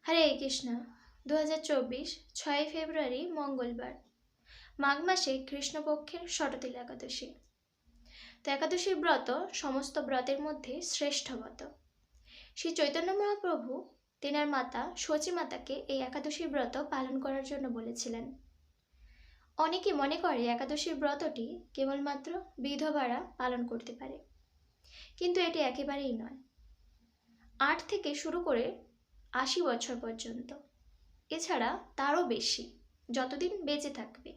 হরে কৃষ্ণ। 2024 6 ফেব্রুয়ারি মঙ্গলবার, মাঘ মাসে কৃষ্ণপক্ষের ষটতিল একাদশী। তো একাদশীর ব্রত সমস্ত ব্রতের মধ্যে শ্রেষ্ঠ ব্রত। শ্রী চৈতন্য মহাপ্রভু তেনার মাতা সচী মাতাকে এই একাদশীর ব্রত পালন করার জন্য বলেছিলেন। অনেকে মনে করে একাদশীর ব্রতটি কেবলমাত্র বিধবারা পালন করতে পারে, কিন্তু এটি একেবারেই নয়। 8 থেকে শুরু করে 80 বছর পর্যন্ত, এছাড়া তারও বেশি, যতদিন বেঁচে থাকবে,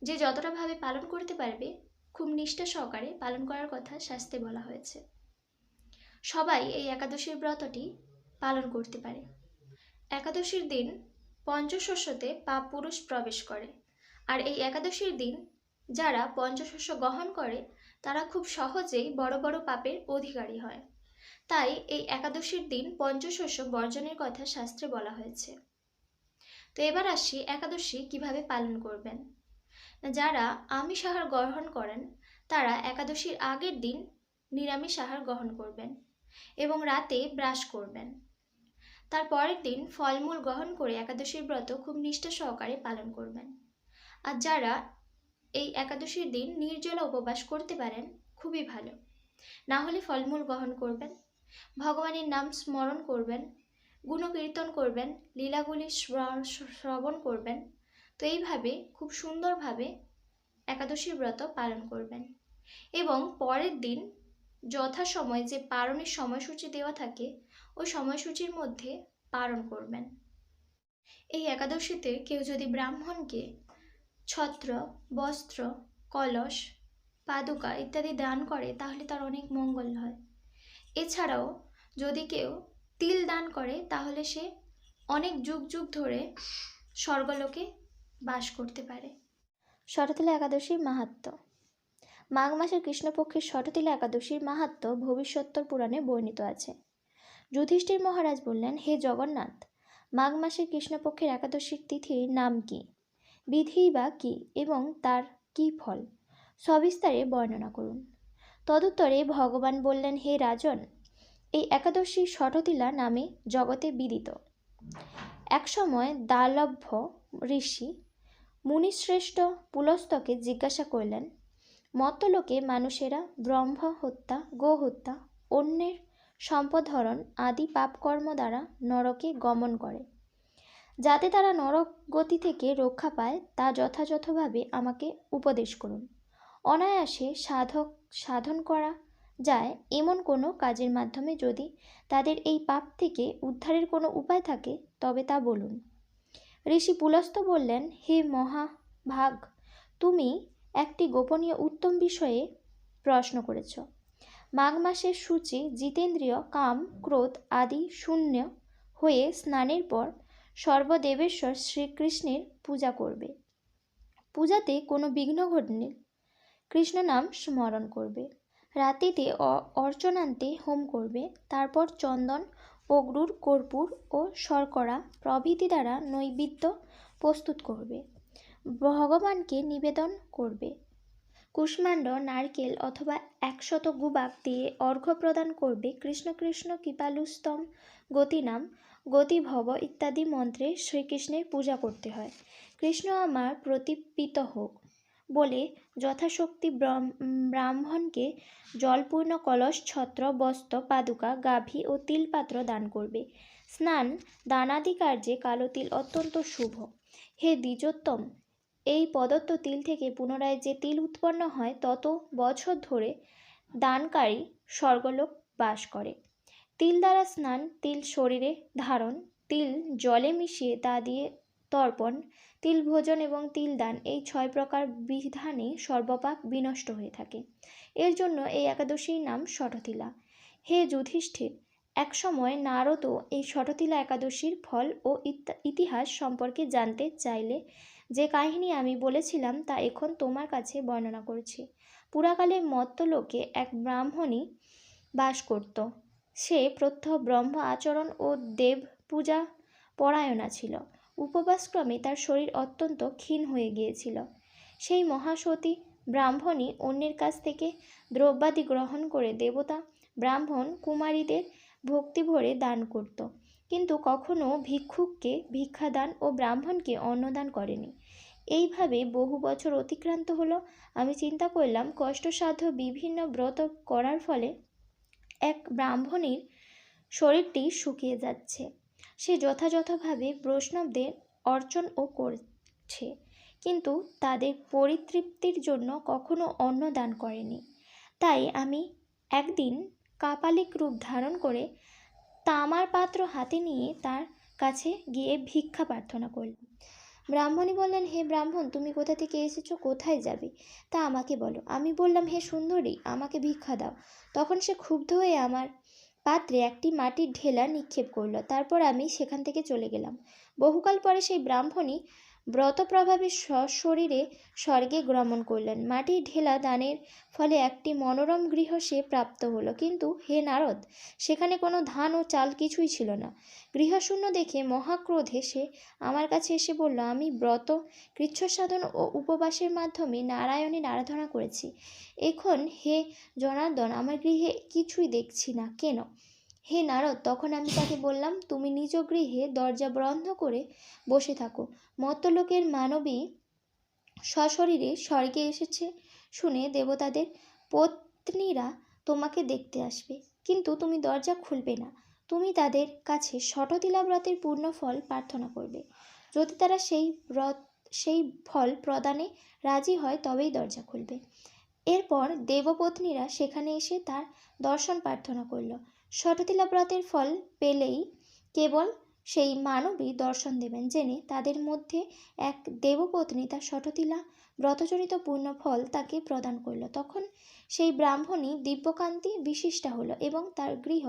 যে যতটা ভাবে পালন করতে পারবে, খুব নিষ্ঠা সহকারে পালন করার কথা শাস্ত্রে বলা হয়েছে। সবাই এই একাদশীর ব্রতটি পালন করতে পারে। একাদশীর দিন পঞ্চশস্যতে পাপ পুরুষ প্রবেশ করে, আর এই একাদশীর দিন যারা পঞ্চশস্য গ্রহণ করে তারা খুব সহজেই বড় বড় পাপের অধিকারী হয়। তাই এই একাদশীর দিন পঞ্চশস্য বর্জনের কথা শাস্ত্রে বলা হয়েছে। তো এবার আসি একাদশী কিভাবে পালন করবেন। যারা আমিষ আহার গ্রহণ করেন তারা একাদশীর আগের দিন নিরামিষ আহার গ্রহণ করবেন এবং রাতে ব্রাশ করবেন। তার পরের দিন ফলমূল গ্রহণ করে একাদশীর ব্রত খুব নিষ্ঠা সহকারে পালন করবেন। আর যারা এই একাদশীর দিন নির্জলা উপবাস করতে পারেন খুবই ভালো, না হলে ফলমূল গ্রহণ করবেন, ভগবানের নাম স্মরণ করবেন, গুণকীর্তন করবেন, লীলাগুলি শ্রবণ করবেন। তো এইভাবে খুব সুন্দরভাবে একাদশীর ব্রত পালন করবেন এবং পরের দিন যথাসময় যে পারণের সময়সূচি দেওয়া থাকে ওই সময়সূচির মধ্যে পালন করবেন। এই একাদশীতে কেউ যদি ব্রাহ্মণকে ছত্র, বস্ত্র, কলস, পাদুকা ইত্যাদি দান করে তাহলে তার অনেক মঙ্গল হয়। এছাড়াও যদি কেউ তিল দান করে তাহলে সে অনেক যুগ যুগ ধরে স্বর্গলোকে বাস করতে পারে। ষটতিলা একাদশীর মাহাত্ম্য। মাঘ মাসের কৃষ্ণপক্ষের ষটতিলা একাদশীর মাহাত্ম্য ভবিষ্যোত্তর পুরাণে বর্ণিত আছে। যুধিষ্ঠির মহারাজ বললেন, হে জগন্নাথ, মাঘ মাসের কৃষ্ণপক্ষের একাদশীর তিথির নাম কি, বিধি বা কি এবং তার কি ফল, সবিস্তারে বর্ণনা করুন। তদুত্তরে ভগবান বললেন, হে রাজন, এই একাদশী ষটতিলা নামে জগতে বিদিত। একসময় দালভ্য ঋষি মুনিশ্রেষ্ঠ পুলস্তকে জিজ্ঞাসা করলেন, মর্ত্যলোকে মানুষেরা ব্রহ্ম হত্যা, গো হত্যা, অন্যের সম্পদহরণ আদি পাপকর্ম দ্বারা নরকে গমন করে। যাতে তারা নরক গতি থেকে রক্ষা পায় তা যথাযথভাবে আমাকে উপদেশ করুন। অনায়াসে সাধন করা যায় এমন কোনো কাজের মাধ্যমে যদি তাদের এই পাপ থেকে উদ্ধারের কোনো উপায় থাকে তবে তা বলুন। ঋষি পুলস্ত বললেন, হে মহাভাগ, তুমি একটি গোপনীয় উত্তম বিষয়ে প্রশ্ন করেছ। মাঘ মাসের সূচি জিতেন্দ্রিয়, কাম, ক্রোধ আদি শূন্য হয়ে স্নানের পর সর্বদেবেশ্বর শ্রীকৃষ্ণের পূজা করবে। পূজাতে কোনো বিঘ্ন ঘটলে কৃষ্ণ নাম স্মরণ করবে। রাতিতে অর্চনান্তে হোম করবে। তারপর চন্দন, অগ্রুর, কর্পূর ও শর্করা প্রভৃতি দ্বারা নৈবেদ্য প্রস্তুত করবে, ভগবানকে নিবেদন করবে। কুষ্মাণ্ড, নারকেল অথবা 100 গুবাক দিয়ে অর্ঘ্য প্রদান করবে। কৃষ্ণ কৃষ্ণ কৃপালুস্তম গতিনাম, গতি ভব ইত্যাদি মন্ত্রে শ্রীকৃষ্ণের পূজা করতে হয়। কৃষ্ণ আমার প্রতিপ্রীত হোক বলে যথাশক্তি ব্রাহ্মণকে জলপূর্ণ কলস, ছত্র, বস্ত্র, পাদুকা, গাভী ও তিলপাত্র দান করবে। স্নান দানাদি কার্যে কালো তিল অত্যন্ত শুভ। হে দ্বিজোত্তম, এই প্রদত্ত তিল থেকে পুনরায় যে তিল উৎপন্ন হয় তত বছর ধরে দানকারী স্বর্গলোক বাস করে। তিল দ্বারা স্নান, তিল শরীরে ধারণ, তিল জলে মিশিয়ে তা দিয়ে তর্পণ, তিল ভোজন এবং তিল দান, এই 6 প্রকার বিধানে সর্বপাপ বিনষ্ট হয়ে থাকে। এর জন্য এই একাদশীর নাম ষটতিলা। হে যুধিষ্ঠির, একসময় নারদও এই ষটতিলা একাদশীর ফল ও ইতিহাস সম্পর্কে জানতে চাইলে যে কাহিনী আমি বলেছিলাম তা এখন তোমার কাছে বর্ণনা করছি। পুরাকালে মর্ত্যলোকে এক ব্রাহ্মণী বাস করত। সে প্রত্যহ ব্রহ্ম আচরণ ও দেব পূজা পরায়ণা ছিল। উপবাসক্রমে তার শরীর অত্যন্ত ক্ষীণ হয়ে গিয়েছিল। সেই মহাসতী ব্রাহ্মণী অন্যের কাছ থেকে দ্রব্যাদি গ্রহণ করে দেবতা, ব্রাহ্মণ, কুমারীদের ভক্তি ভরে দান করত, কিন্তু কখনো ভিক্ষুককে ভিক্ষাদান ও ব্রাহ্মণকে অন্নদান করেনি। এইভাবে বহু বছর অতিক্রান্ত হলো। আমি চিন্তা করলাম, কষ্টসাধ্য বিভিন্ন ব্রত করার ফলে এক ব্রাহ্মণীর শরীরটি শুকিয়ে যাচ্ছে। সে যথাযথভাবে বৈষ্ণবদের অর্চনও করছে, কিন্তু তাদের পরিতৃপ্তির জন্য কখনো অন্ন দান করেনি। তাই আমি একদিন কাপালিক রূপ ধারণ করে তামার পাত্র হাতে নিয়ে তার কাছে গিয়ে ভিক্ষা প্রার্থনা করলাম। ব্রাহ্মণী বললেন, হে ব্রাহ্মণ, তুমি কোথা থেকে এসেছো, কোথায় যাবে, তা আমাকে বলো। আমি বললাম, হে সুন্দরী, আমাকে ভিক্ষা দাও। তখন সে ক্ষুব্ধ হয়ে আমার পাত্রে একটি মাটির ঢেলা নিক্ষেপ করল। তারপর আমি সেখান থেকে চলে গেলাম। বহুকাল পরে সেই ব্রাহ্মণী ব্রতপ্রভাবে সশরীরে স্বর্গে গমন করলেন। মাটির ঢেলা দানের ফলে একটি মনোরম গৃহ সে প্রাপ্ত হলো, কিন্তু হে নারদ, সেখানে কোনো ধান ও চাল কিছুই ছিল না। গৃহশূন্য দেখে মহাক্রোধে সে আমার কাছে এসে বলল, আমি ব্রত, কৃচ্ছসাধন ও উপবাসের মাধ্যমে নারায়ণের আরাধনা করেছি। এখন হে জনার্দন, আমার গৃহে কিছুই দেখছি না কেন? হে নারদ, তখন আমি তাকে বললাম, তুমি নিজ গৃহে দরজা বন্ধ করে বসে থাকো। মর্ত্যলোকের মানবী সশরীরে স্বর্গে এসেছে শুনে দেবতাদের পত্নীরা তোমাকে দেখতে আসবে, কিন্তু তুমি দরজা খুলবে না। তুমি তাদের কাছে ষটতিলা ব্রতের পূর্ণ ফল প্রার্থনা করবে। যদি তারা সেই ফল প্রদানে রাজি হয় তবেই দরজা খুলবে। এরপর দেবপত্নীরা সেখানে এসে তার দর্শন প্রার্থনা করল। ষটতিলা ব্রতের ফল পেলেই কেবল সেই মানবী দর্শন দেবেন জেনে তাদের মধ্যে এক দেবপত্নী তার ষটতিলা ব্রতজনিত পূর্ণ ফল তাকে প্রদান করল। তখন সেই ব্রাহ্মণী দিব্যকান্তি বিশিষ্টা হলো এবং তার গৃহ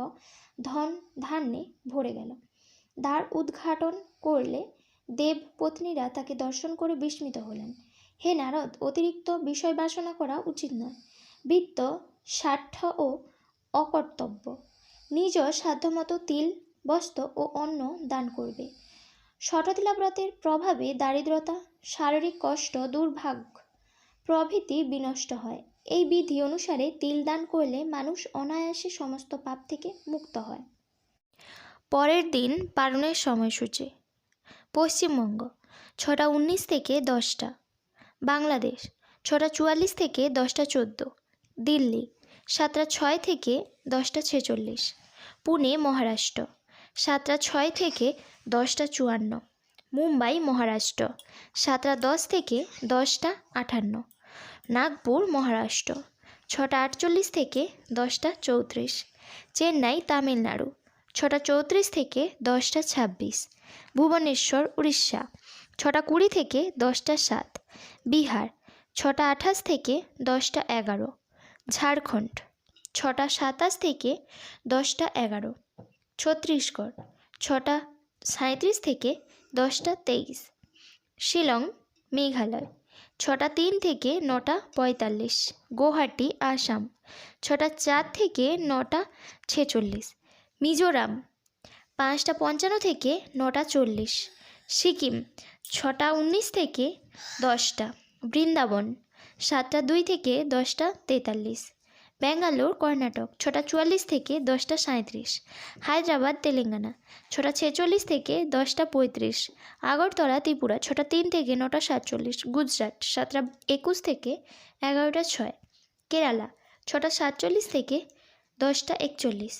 ধন ধান্যে ভরে গেল। দ্বার উদ্ঘাটন করলে দেবপত্নীরা তাকে দর্শন করে বিস্মিত হলেন। হে নারদ, অতিরিক্ত বিষয় বাসনা করা উচিত নয়। বৃত্ত, স্বার্থ ও অকর্তব্য। নিজ সাধ্যমতো তিল, বস্ত্র ও অন্ন দান করবে। ষটতিলা ব্রতের প্রভাবে দারিদ্রতা, শারীরিক কষ্ট, দুর্ভাগ্য প্রভৃতি বিনষ্ট হয়। এই বিধি অনুসারে তিল দান করলে মানুষ অনায়াসে সমস্ত পাপ থেকে মুক্ত হয়। পরের দিন পালনের সময়সূচি। পশ্চিমবঙ্গ 6টা 19 থেকে 10টা। বাংলাদেশ 6টা 44 থেকে 10টা 14। দিল্লি 7টা 6 থেকে 10টা 46। পুনে মহারাষ্ট্র 7টা 6 থেকে 10টা 54। মুম্বাই মহারাষ্ট্র 7টা 10 থেকে 10টা 58। নাগপুর মহারাষ্ট্র 6টা 48 থেকে 10টা 34। চেন্নাই তামিলনাড়ু 6টা 34 থেকে 10টা 26। ভুবনেশ্বর উড়িষ্যা 6টা 20 থেকে 10টা 7। বিহার 6টা 28 থেকে 10টা 11। ঝাড়খণ্ড 6টা 27 থেকে 10টা 11। ছত্তিশগড় 6টা 37 থেকে 10টা 23। শিলং মেঘালয় 6টা 3 থেকে 9টা 45। গুয়াহাটি আসাম 6টা 4 থেকে 9টা 46। মিজোরাম 5টা 55 থেকে 9টা 40। সিকিম 6টা 19 থেকে 10টা। বৃন্দাবন 7টা 2 থেকে 10টা 43। ব্যাঙ্গালোর কর্ণাটক 6টা 44 থেকে 10টা 37। হায়দ্রাবাদ তেলেঙ্গানা 6টা 46 থেকে 10টা 35। আগরতলা ত্রিপুরা 6টা 3 থেকে 9টা 47। গুজরাট 7টা 21 থেকে 11টা 6। কেরালা 6টা 47 থেকে 10টা 41।